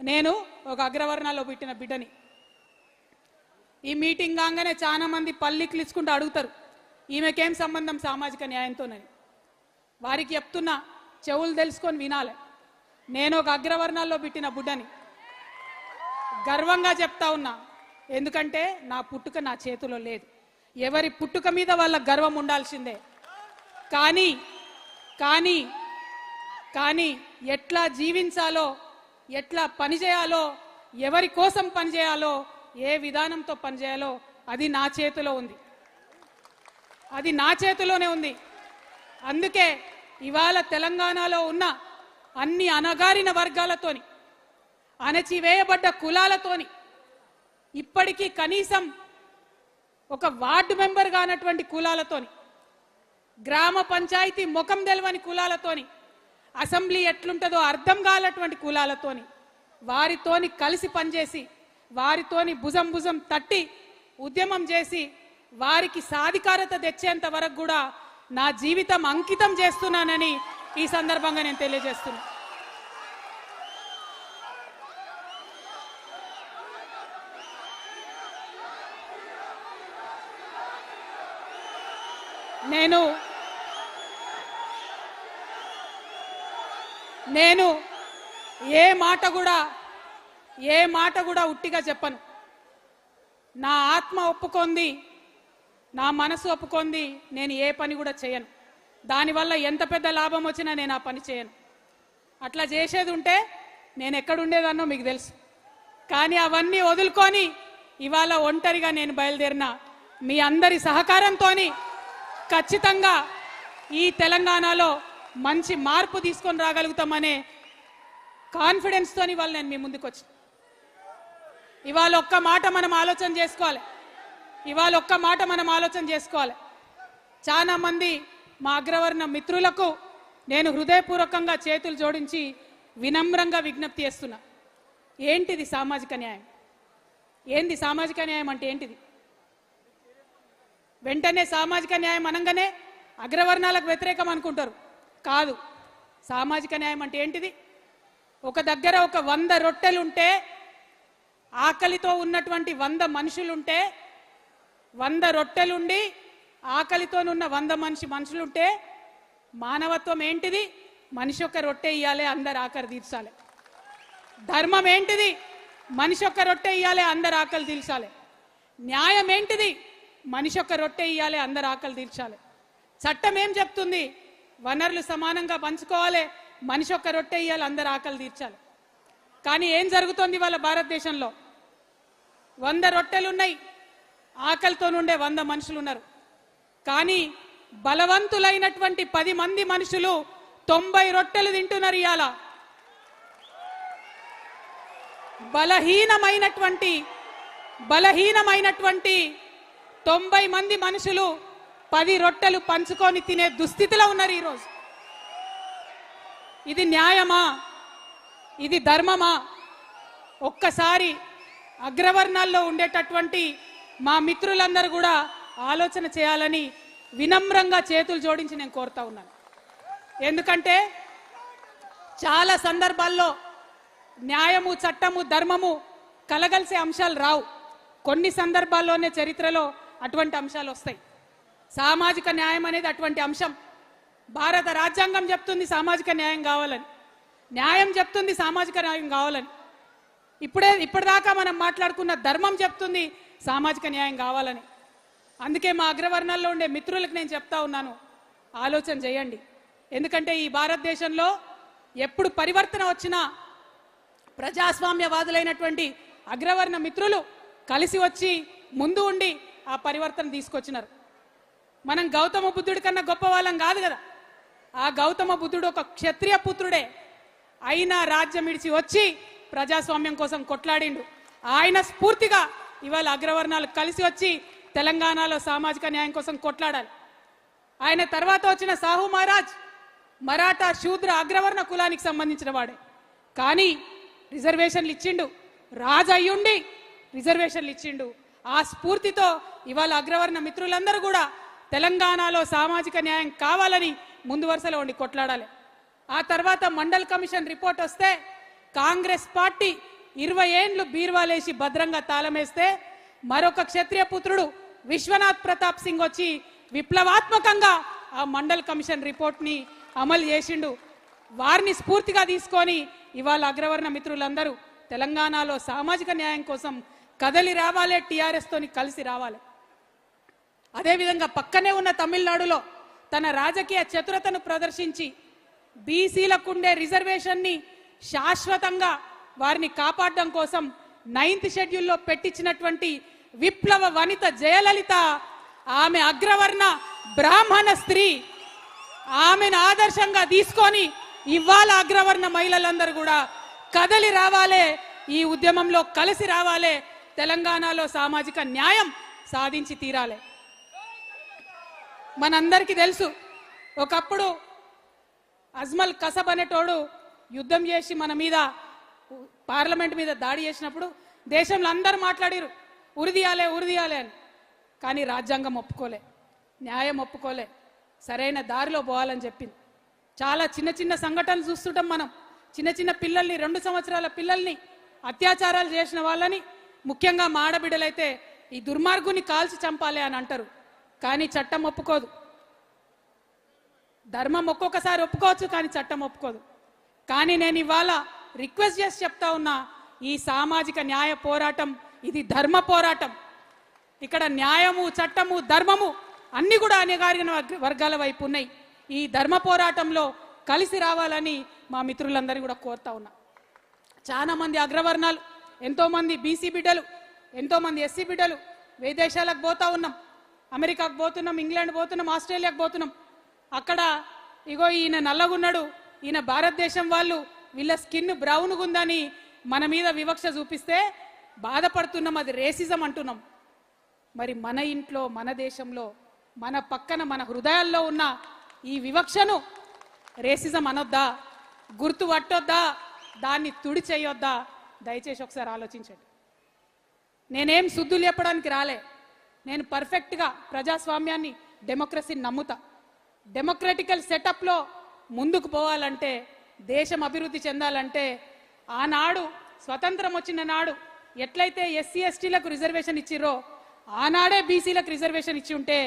నేను ఒక అగ్రవర్ణాల్లో పుట్టిన బిడ్డని. ఈ మీటింగ్ కాగానే చాలా మంది పల్లికిలిచ్చుకుంటూ అడుగుతారు, ఈమెకేం సంబంధం సామాజిక న్యాయంతోనని. వారికి చెప్తున్నా, చెవులు తెలుసుకొని వినాలి. నేను ఒక అగ్రవర్ణాల్లో పుట్టిన బిడ్డని, గర్వంగా చెప్తా ఉన్నా. ఎందుకంటే నా పుట్టుక నా చేతిలో లేదు. ఎవరి పుట్టుక మీద వాళ్ళ గర్వం ఉండాల్సిందే. కానీ కానీ కానీ ఎట్లా జీవించాలో, ఎట్లా పనిచేయాలో, ఎవరి కోసం పనిచేయాలో, ఏ విధానంతో పనిచేయాలో అది నా చేతిలో ఉంది. అది నా చేతిలోనే ఉంది. అందుకే ఇవాళ తెలంగాణలో ఉన్న అన్ని అణగారిన వర్గాలతోని, అణచివేయబడ్డ కులాలతోని, ఇప్పటికీ కనీసం ఒక వార్డు మెంబర్ కానటువంటి కులాలతోని, గ్రామ పంచాయతీ ముఖం తెలవని కులాలతోని, అసెంబ్లీ ఎట్లుంటుందో అర్థం కానటువంటి కులాలతోని, వారితోని కలిసి పనిచేసి, వారితోని భుజం భుజం తట్టి ఉద్యమం చేసి వారికి సాధికారత తెచ్చేంత వరకు కూడా నా జీవితం అంకితం చేస్తున్నానని ఈ సందర్భంగా నేను తెలియజేస్తున్నా. నేను ఏ మాట కూడా ఉట్టిగా చెప్పను. నా ఆత్మ ఒప్పుకొంది, నా మనసు ఒప్పుకొంది, నేను ఏ పని కూడా చేయను. దానివల్ల ఎంత పెద్ద లాభం వచ్చినా నేను ఆ పని చేయను. అట్లా చేసేది ఉంటే నేను ఎక్కడుండేదన్నో మీకు తెలుసు. కానీ అవన్నీ వదులుకొని ఇవాళ ఒంటరిగా నేను బయలుదేరిన మీ అందరి సహకారంతో ఖచ్చితంగా ఈ తెలంగాణలో మంచి మార్పు తీసుకొని రాగలుగుతామనే కాన్ఫిడెన్స్తో ఇవాళ నేను మీ ముందుకు వచ్చి ఇవాళ ఒక్క మాట మనం ఆలోచన చేసుకోవాలి. చాలా మంది మా అగ్రవర్ణ మిత్రులకు నేను హృదయపూర్వకంగా చేతులు జోడించి వినమ్రంగా విజ్ఞప్తి చేస్తున్నా. ఏంటిది సామాజిక న్యాయం? ఏంది సామాజిక న్యాయం అంటే ఏంటిది? వెంటనే సామాజిక న్యాయం అనగానే అగ్రవర్ణాలకు వ్యతిరేకం అనుకుంటారు. కాదు. సామాజిక న్యాయం అంటే ఏంటిది? ఒక దగ్గర ఒక 100 రొట్టెలుంటే, ఆకలితో ఉన్నటువంటి 100 మనుషులుంటే, 100 రొట్టెలుండి ఆకలితోనున్న 100 మనుషులుంటే మానవత్వం ఏంటిది? మనిషి ఒక రొట్టె ఇయ్యాలి, అందరు ఆకలి తీర్చాలి. ధర్మం ఏంటిది? మనిషి ఒక రొట్టె ఇయ్యాలి, అందరు ఆకలి తీర్చాలి. న్యాయం ఏంటిది? మనిషి ఒక రొట్టె ఇయ్యాలి, అందరు ఆకలి తీర్చాలి. చట్టం ఏం చెప్తుంది? వనరులు సమానంగా పంచుకోవాలి, మనిషి ఒక రొట్టె ఇయ్యాలి, అందరు ఆకలి తీర్చాలి. కానీ ఏం జరుగుతోంది వాళ్ళ భారతదేశంలో? 100 రొట్టెలున్నాయి, ఆకలితో నుండే 100 మనుషులు ఉన్నారు. కానీ బలవంతులైనటువంటి 10 మంది మనుషులు 90 రొట్టెలు తింటున్నారు. ఇవాళ బలహీనమైనటువంటి 90 మంది మనుషులు 10 రొట్టెలు పంచుకొని తినే దుస్థితిలో ఉన్నారు ఈరోజు. ఇది న్యాయమా? ఇది ధర్మమా? ఒక్కసారి అగ్రవర్ణాల్లో ఉండేటటువంటి మా మిత్రులందరూ కూడా ఆలోచన చేయాలని వినమ్రంగా చేతులు జోడించి నేను కోరుతా ఉన్నాను. ఎందుకంటే చాలా సందర్భాల్లో న్యాయము, చట్టము, ధర్మము కలగలిసే అంశాలు రావు. కొన్ని సందర్భాల్లోనే చరిత్రలో అటువంటి అంశాలు వస్తాయి. సామాజిక న్యాయం అనేది అటువంటి అంశం. భారత రాజ్యాంగం చెప్తుంది సామాజిక న్యాయం కావాలని, న్యాయం చెప్తుంది సామాజిక న్యాయం కావాలని. ఇప్పటిదాకా మనం మాట్లాడుకున్న ధర్మం చెప్తుంది సామాజిక న్యాయం కావాలని. అందుకే మా అగ్రవర్ణాల్లో ఉండే మిత్రులకు నేను చెప్తా ఉన్నాను, ఆలోచన చేయండి. ఎందుకంటే ఈ భారతదేశంలో ఎప్పుడు పరివర్తన వచ్చినా ప్రజాస్వామ్యవాదులైనటువంటి అగ్రవర్ణ మిత్రులు కలిసి వచ్చి ముందు ఉండి ఆ పరివర్తన తీసుకొచ్చినారు. మనం గౌతమ బుద్ధుడి కన్నా గొప్ప వాళ్ళం కాదు కదా. ఆ గౌతమ బుద్ధుడు ఒక క్షత్రియ పుత్రుడే అయినా రాజ్యం విడిచి వచ్చి ప్రజాస్వామ్యం కోసం కొట్లాడిండు. ఆయన స్ఫూర్తిగా ఇవాళ అగ్రవర్ణాలు కలిసి వచ్చి తెలంగాణలో సామాజిక న్యాయం కోసం కొట్లాడాలి. ఆయన తర్వాత వచ్చిన సాహు మహారాజ్ మరాఠా శూద్ర అగ్రవర్ణ కులానికి సంబంధించిన వాడే. కానీ రిజర్వేషన్లు ఇచ్చిండు, రాజు అయ్యుండి రిజర్వేషన్లు ఇచ్చిండు. ఆ స్ఫూర్తితో ఇవాళ అగ్రవర్ణ మిత్రులందరూ కూడా తెలంగాణలో సామాజిక న్యాయం కావాలని ముందు వరుసలో ఉండి కొట్లాడాలి. ఆ తర్వాత మండల్ కమిషన్ రిపోర్ట్ వస్తే కాంగ్రెస్ పార్టీ 20 ఏండ్లు బీర్వాలేసి భద్రంగా తాళమేస్తే మరొక క్షత్రియ పుత్రుడు విశ్వనాథ్ ప్రతాప్ సింగ్ వచ్చి విప్లవాత్మకంగా ఆ మండల్ కమిషన్ రిపోర్ట్ని అమలు చేసిండు. వారిని స్ఫూర్తిగా తీసుకొని ఇవాళ అగ్రవర్ణ మిత్రులందరూ తెలంగాణలో సామాజిక న్యాయం కోసం కదలి రావాలి, టీఆర్ఎస్ తోని కలిసి రావాలి. అదేవిధంగా పక్కనే ఉన్న తమిళనాడులో తన రాజకీయ చతురతను ప్రదర్శించి బీసీలకుండే రిజర్వేషన్ని శాశ్వతంగా వారిని కాపాడడం కోసం 9th షెడ్యూల్లో పెట్టించినటువంటి విప్లవ వనిత జయలలిత, ఆమె అగ్రవర్ణ బ్రాహ్మణ స్త్రీ, ఆమెను ఆదర్శంగా తీసుకొని ఇవాళ అగ్రవర్ణ మహిళలందరూ కూడా కదలి రావాలే, ఈ ఉద్యమంలో కలిసి రావాలే, తెలంగాణలో సామాజిక న్యాయం సాధించి తీరాలి. మనందరికీ తెలుసు, ఒకప్పుడు అజ్మల్ కసబ్ అనేటోడు యుద్ధం చేసి మన మీద పార్లమెంట్ మీద దాడి చేసినప్పుడు దేశంలో అందరూ మాట్లాడారు ఉరిదీయాలే ఉరిదీయాలే అని. కానీ రాజ్యాంగం ఒప్పుకోలే, న్యాయం ఒప్పుకోలే, సరైన దారిలో పోవాలని చెప్పింది. చాలా చిన్న చిన్న సంఘటనలు చూస్తుంటాం మనం. చిన్న చిన్న పిల్లల్ని, 2 సంవత్సరాల పిల్లల్ని అత్యాచారాలు చేసిన వాళ్ళని, ముఖ్యంగా మాడబిడ్డలైతే ఈ దుర్మార్గుని కాల్చి చంపాలి అని అంటారు. కానీ చట్టం ఒప్పుకోదు. ధర్మం ఒక్కొక్కసారి ఒప్పుకోవచ్చు, కానీ చట్టం ఒప్పుకోదు. కానీ నేను ఇవాళ రిక్వెస్ట్ చేసి చెప్తా ఉన్నా, ఈ సామాజిక న్యాయ పోరాటం ఇది ధర్మ పోరాటం. ఇక్కడ న్యాయము, చట్టము, ధర్మము అన్ని కూడా అణగారిన వర్గాల వైపు ఉన్నాయి. ఈ ధర్మ పోరాటంలో కలిసి రావాలని మా మిత్రులందరూ కూడా కోరుతా ఉన్నా. చాలా మంది అగ్రవర్ణాలు, ఎంతోమంది బీసీ బిడ్డలు, ఎంతోమంది ఎస్సీ బిడ్డలు విదేశాలకు పోతా ఉన్నాం. అమెరికాకు పోతున్నాం, ఇంగ్లాండ్ పోతున్నాం, ఆస్ట్రేలియాకు పోతున్నాం. అక్కడ ఇగో ఈయన నల్లగున్నాడు, ఈయన భారతదేశం వాళ్ళు, వీళ్ళ స్కిన్ బ్రౌన్గా ఉందని మన మీద వివక్ష చూపిస్తే బాధపడుతున్నాం. అది రేసిజం అంటున్నాం. మరి మన ఇంట్లో, మన దేశంలో, మన పక్కన, మన హృదయాల్లో ఉన్న ఈ వివక్షను రేసిజం అనొద్దా? గుర్తు పట్టొద్దా? దాన్ని తుడి చేయొద్దా? దయచేసి ఒకసారి ఆలోచించండి. నేనేం శుద్ధులు చెప్పడానికి రాలే. నేను పర్ఫెక్ట్గా ప్రజాస్వామ్యాన్ని, డెమోక్రసీని నమ్ముతా. డెమోక్రటికల్ సెటప్లో ముందుకు పోవాలంటే, దేశం అభివృద్ధి చెందాలంటే, ఆనాడు స్వతంత్రం వచ్చిన నాడు ఎట్లయితే ఎస్సీ ఎస్టీలకు రిజర్వేషన్ ఇచ్చిరో ఆనాడే బీసీలకు రిజర్వేషన్ ఇచ్చి ఉంటే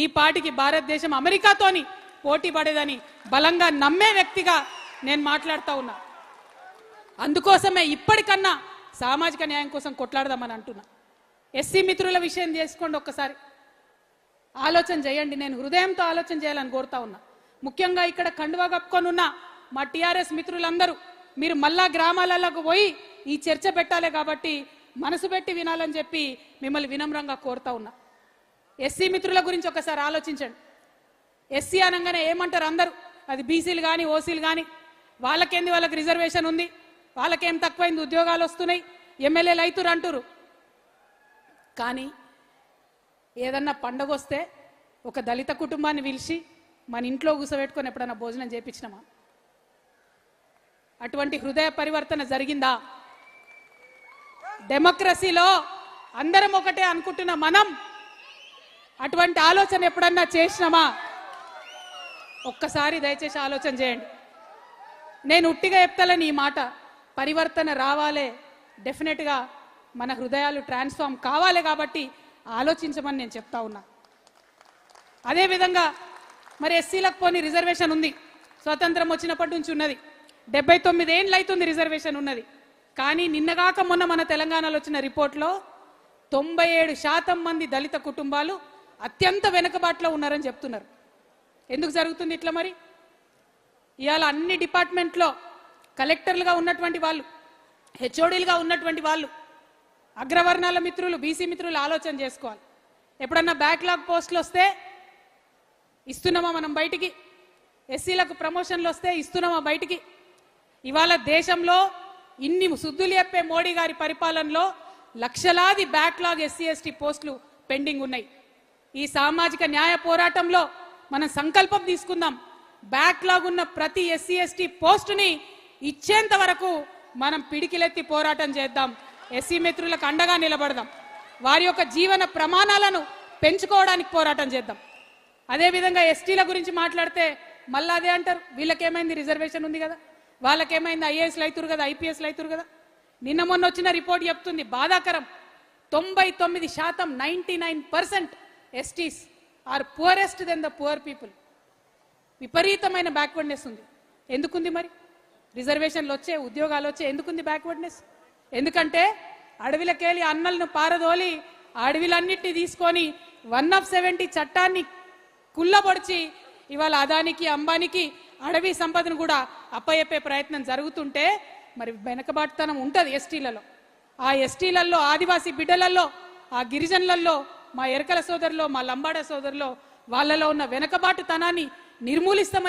ఈ పాటికి భారతదేశం అమెరికాతోని పోటీ పడేదని బలంగా నమ్మే వ్యక్తిగా నేను మాట్లాడుతూ ఉన్నా. అందుకోసమే ఇప్పటికన్నా సామాజిక న్యాయం కోసం కొట్లాడదామని అంటున్నా. ఎస్సీ మిత్రుల విషయం చేసుకోండి, ఒక్కసారి ఆలోచన చేయండి. నేను హృదయంతో ఆలోచన చేయాలని కోరుతా ఉన్నా. ముఖ్యంగా ఇక్కడ కండువా కప్పుకొని ఉన్న మా టీఆర్ఎస్ మిత్రులందరూ మీరు మళ్ళా గ్రామాలకు పోయి ఈ చర్చ పెట్టాలి కాబట్టి మనసు పెట్టి వినాలని చెప్పి మిమ్మల్ని వినమ్రంగా కోరుతా ఉన్నా. ఎస్సీ మిత్రుల గురించి ఒకసారి ఆలోచించండి. ఎస్సీ అనగానే ఏమంటారు అందరూ? అది బీసీలు కానీ, ఓసీలు కానీ, వాళ్ళకేంది, వాళ్ళకి రిజర్వేషన్ ఉంది, వాళ్ళకేం తక్కువైంది, ఉద్యోగాలు వస్తున్నాయి, ఎమ్మెల్యేలు అవుతురు అంటారు. కానీ ఏదన్నా పండగ వస్తే ఒక దళిత కుటుంబాన్ని పిలిచి మన ఇంట్లో కూసబెట్టుకొని ఎప్పుడన్నా భోజనం చేయించినామా? అటువంటి హృదయ పరివర్తన జరిగిందా? డెమోక్రసీలో అందరం ఒకటే అనుకుంటున్న మనం అటువంటి ఆలోచన ఎప్పుడన్నా చేసినామా? ఒక్కసారి దయచేసి ఆలోచన చేయండి. నేను ఉట్టిగా చెప్తాలని ఈ మాట, పరివర్తన రావాలే, డెఫినెట్గా మన హృదయాలు ట్రాన్స్ఫార్మ్ కావాలి. కాబట్టి ఆలోచించమని నేను చెప్తా ఉన్నా. అదేవిధంగా మరి ఎస్సీలకు పోని రిజర్వేషన్ ఉంది, స్వతంత్రం వచ్చినప్పటి నుంచి ఉన్నది. 79 ఏళ్ళు అవుతుంది రిజర్వేషన్ ఉన్నది. కానీ నిన్నగాక మొన్న మన తెలంగాణలో వచ్చిన రిపోర్ట్లో 97% మంది దళిత కుటుంబాలు అత్యంత వెనుకబాటులో ఉన్నారని చెప్తున్నారు. ఎందుకు జరుగుతుంది ఇట్లా? మరి ఇవాళ అన్ని డిపార్ట్మెంట్లో కలెక్టర్లుగా ఉన్నటువంటి వాళ్ళు, హెచ్ఓడీలుగా ఉన్నటువంటి వాళ్ళు, అగ్రవర్ణాల మిత్రులు, బీసీ మిత్రులు ఆలోచన చేసుకోవాలి. ఎప్పుడన్నా బ్యాక్లాగ్ పోస్టులు వస్తే ఇస్తున్నామా మనం బయటికి? ఎస్సీలకు ప్రమోషన్లు వస్తే ఇస్తున్నామా బయటికి? ఇవాళ దేశంలో ఇన్ని శుద్ధులు చెప్పే మోడీ గారి పరిపాలనలో లక్షలాది బ్యాక్లాగ్ ఎస్సీ ఎస్టీ పోస్టులు పెండింగ్ ఉన్నాయి. ఈ సామాజిక న్యాయ పోరాటంలో మనం సంకల్పం తీసుకుందాం. బ్యాక్లాగ్ ఉన్న ప్రతి ఎస్సీ ఎస్టీ పోస్టుని ఇచ్చేంత వరకు మనం పిడికిలెత్తి పోరాటం చేద్దాం. ఎస్సీ మిత్రులకు అండగా నిలబడదాం. వారి యొక్క జీవన ప్రమాణాలను పెంచుకోవడానికి పోరాటం చేద్దాం. అదేవిధంగా ఎస్టీల గురించి మాట్లాడితే మళ్ళీ అదే అంటారు, వీళ్ళకేమైంది, రిజర్వేషన్ ఉంది కదా, వాళ్ళకేమైంది ఐఏఎస్లు అవుతారు కదా, ఐపీఎస్లు అవుతారు కదా. నిన్న మొన్న వచ్చిన రిపోర్ట్ చెప్తుంది బాధాకరం, 99% 99% STs are poorest than the poor people. విపరీతమైన బ్యాక్వర్డ్నెస్ ఉంది. ఎందుకుంది మరి? రిజర్వేషన్లు వచ్చే, ఉద్యోగాలు వచ్చే, ఎందుకుంది బ్యాక్వర్డ్నెస్? ఎందుకంటే అడవిలకెళ్ళి అన్నలను పారదోలి అడవిలన్నిటిని తీసుకొని 170 చట్టాన్ని కుల్లబొడిచి ఇవాళ అదానికి అంబానికి అడవి సంపదను కూడా అప్పయెప్పే ప్రయత్నం జరుగుతుంటే మరి వెనకబాటుతనం ఉంటుంది ఎస్టీలలో. ఆ ఎస్టీలలో, ఆదివాసీ బిడ్డలలో, ఆ గిరిజనులలో, మా ఎరకల సోదరులో, మా లంబాడ సోదరులో వాళ్ళలో ఉన్న వెనకబాటుతనాన్ని నిర్మూలిస్తామని